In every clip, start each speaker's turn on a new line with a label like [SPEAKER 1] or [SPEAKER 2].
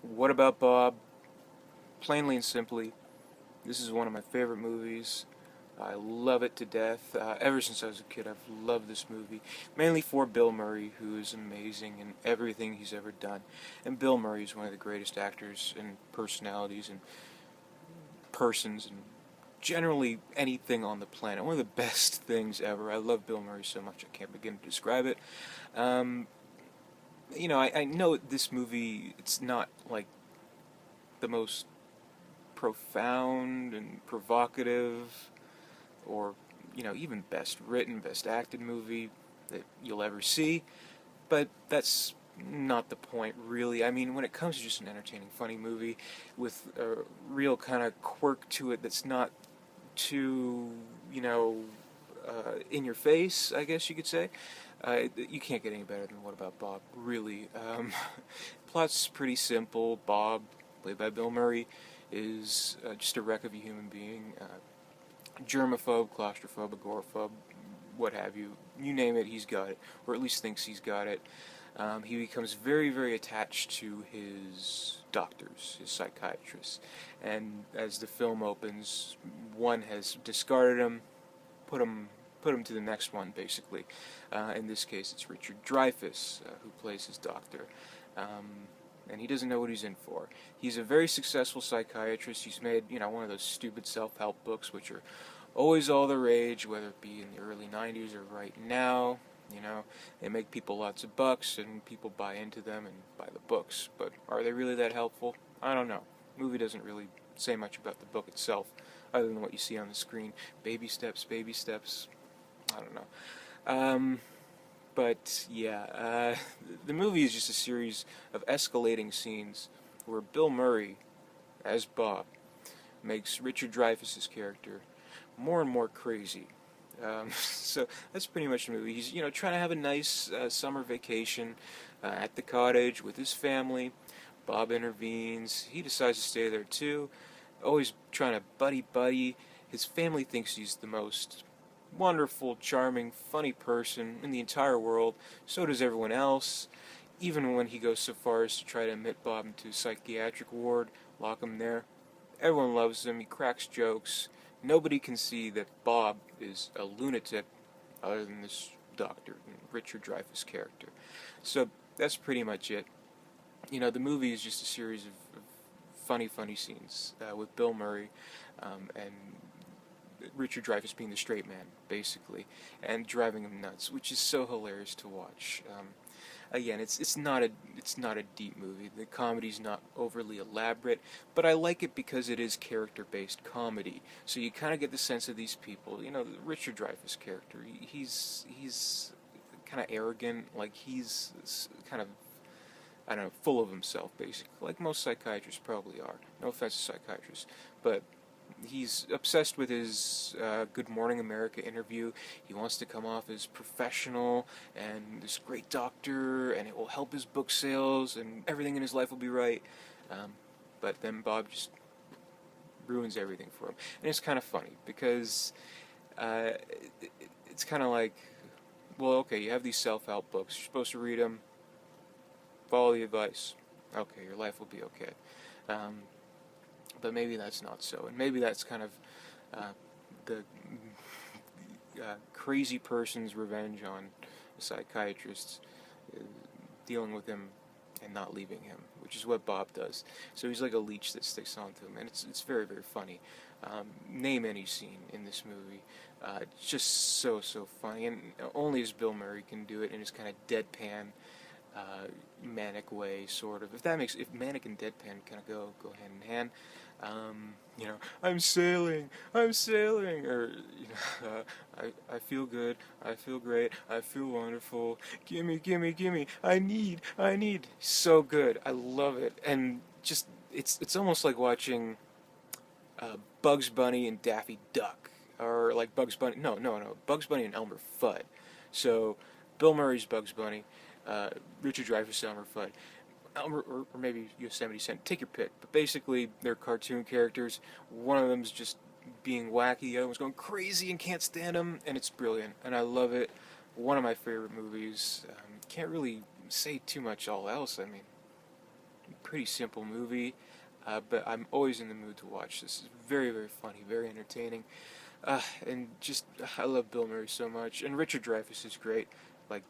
[SPEAKER 1] What About Bob? Plainly and simply, this is one of my favorite movies. I love it to death. Ever since I was a kid, I've loved this movie. Mainly for Bill Murray, who is amazing in everything he's ever done. And Bill Murray is one of the greatest actors and personalities and persons and generally anything on the planet. One of the best things ever. I love Bill Murray so much I can't begin to describe it. Um, I know this movie, it's not like the most profound and provocative or even best written, best acted movie that you'll ever see, but that's not the point really. I mean, when it comes to just an entertaining funny movie with a real kind of quirk to it that's not too in your face, I guess you could say, you can't get any better than What About Bob, really. Plot's pretty simple. Bob, played by Bill Murray, is just a wreck of a human being. Germaphobe, claustrophobe, agoraphobe, what have you. You name it, he's got it, or at least thinks he's got it. He becomes very, very attached to his doctors, his psychiatrists. And as the film opens, one has discarded him, put him to the next one, basically. In this case, it's Richard Dreyfuss, who plays his doctor. And he doesn't know what he's in for. He's a very successful psychiatrist. He's made, one of those stupid self-help books, which are always all the rage, whether it be in the early 90s or right now. They make people lots of bucks, and people buy into them and buy the books. But are they really that helpful? I don't know. The movie doesn't really say much about the book itself, other than what you see on the screen. Baby steps, baby steps. I don't know. But yeah, the movie is just a series of escalating scenes where Bill Murray, as Bob, makes Richard Dreyfuss's character more and more crazy. So that's pretty much the movie. He's trying to have a nice summer vacation at the cottage with his family. Bob intervenes. He decides to stay there too. Always trying to buddy. His family thinks he's the most wonderful, charming, funny person in the entire world. So does everyone else. Even when he goes so far as to try to admit Bob into a psychiatric ward, lock him there. Everyone loves him. He cracks jokes. Nobody can see that Bob is a lunatic other than this doctor, Richard Dreyfuss character. So that's pretty much it. The movie is just a series of funny scenes with Bill Murray and Richard Dreyfuss being the straight man, basically, and driving him nuts, which is so hilarious to watch. Again, it's not a deep movie. The comedy's not overly elaborate, but I like it because it is character-based comedy. So you kind of get the sense of these people. The Richard Dreyfuss character, he's kind of arrogant, like he's kind of, I don't know, full of himself, basically, like most psychiatrists probably are. No offense to psychiatrists, but he's obsessed with his Good Morning America interview. He wants to come off as professional and this great doctor, and it will help his book sales, and everything in his life will be right. But then Bob just ruins everything for him. And it's kind of funny, because it's kind of like, well, okay, you have these self-help books. You're supposed to read them, follow the advice. Okay, your life will be okay. But maybe that's not so, and maybe that's kind of the crazy person's revenge on a psychiatrist dealing with him and not leaving him, which is what Bob does. So he's like a leech that sticks onto him, and it's very, very funny. Name any scene in this movie. It's just so funny, and only as Bill Murray can do it in his kind of deadpan, manic way, sort of. If manic and deadpan kind of go hand in hand. I'm sailing, or I feel good, I feel great, I feel wonderful. Gimme, I need. So good, I love it, and just it's almost like watching Bugs Bunny and Daffy Duck, or like Bugs Bunny. No, Bugs Bunny and Elmer Fudd. So Bill Murray's Bugs Bunny. Richard Dreyfuss, Elmer Fudd, or maybe Yosemite Sam. Take your pick. But basically, they're cartoon characters. One of them's just being wacky. The other one's going crazy and can't stand him, and it's brilliant. And I love it. One of my favorite movies. Can't really say too much all else. I mean, pretty simple movie, but I'm always in the mood to watch this. It's very, very funny, very entertaining, and just I love Bill Murray so much. And Richard Dreyfuss is great. Like,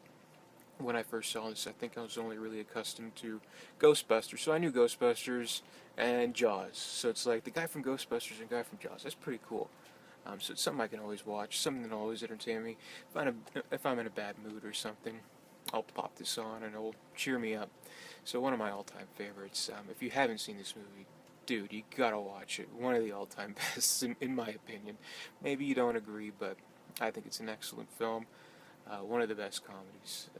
[SPEAKER 1] when I first saw this, I think I was only really accustomed to Ghostbusters, so I knew Ghostbusters and Jaws. So it's like the guy from Ghostbusters and the guy from Jaws. That's pretty cool. So it's something I can always watch, something that'll always entertain me. If I'm in a bad mood or something, I'll pop this on and it'll cheer me up. So one of my all-time favorites. If you haven't seen this movie, dude, you gotta watch it. One of the all-time bests, in my opinion. Maybe you don't agree, but I think it's an excellent film. One of the best comedies.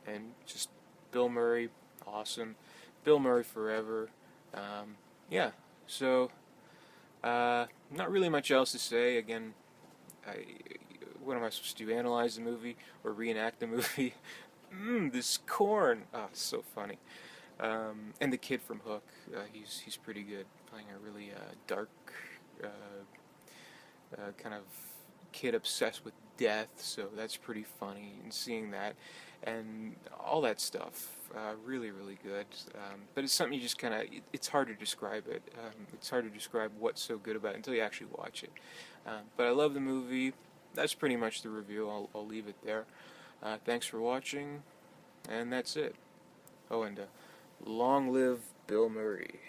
[SPEAKER 1] And just Bill Murray, awesome. Bill Murray forever. Yeah, so not really much else to say. Again, what am I supposed to do? Analyze the movie or reenact the movie? This corn. Oh, it's so funny. And the kid from Hook, he's pretty good, playing a really dark kind of kid obsessed with death. So that's pretty funny, and seeing that and all that stuff, really, really good. But it's something you just kind of, it's hard to describe it. It's hard to describe what's so good about it until you actually watch it. But I love the movie. That's pretty much the review. I'll leave it there. Thanks for watching, and that's it. Oh, and long live Bill Murray.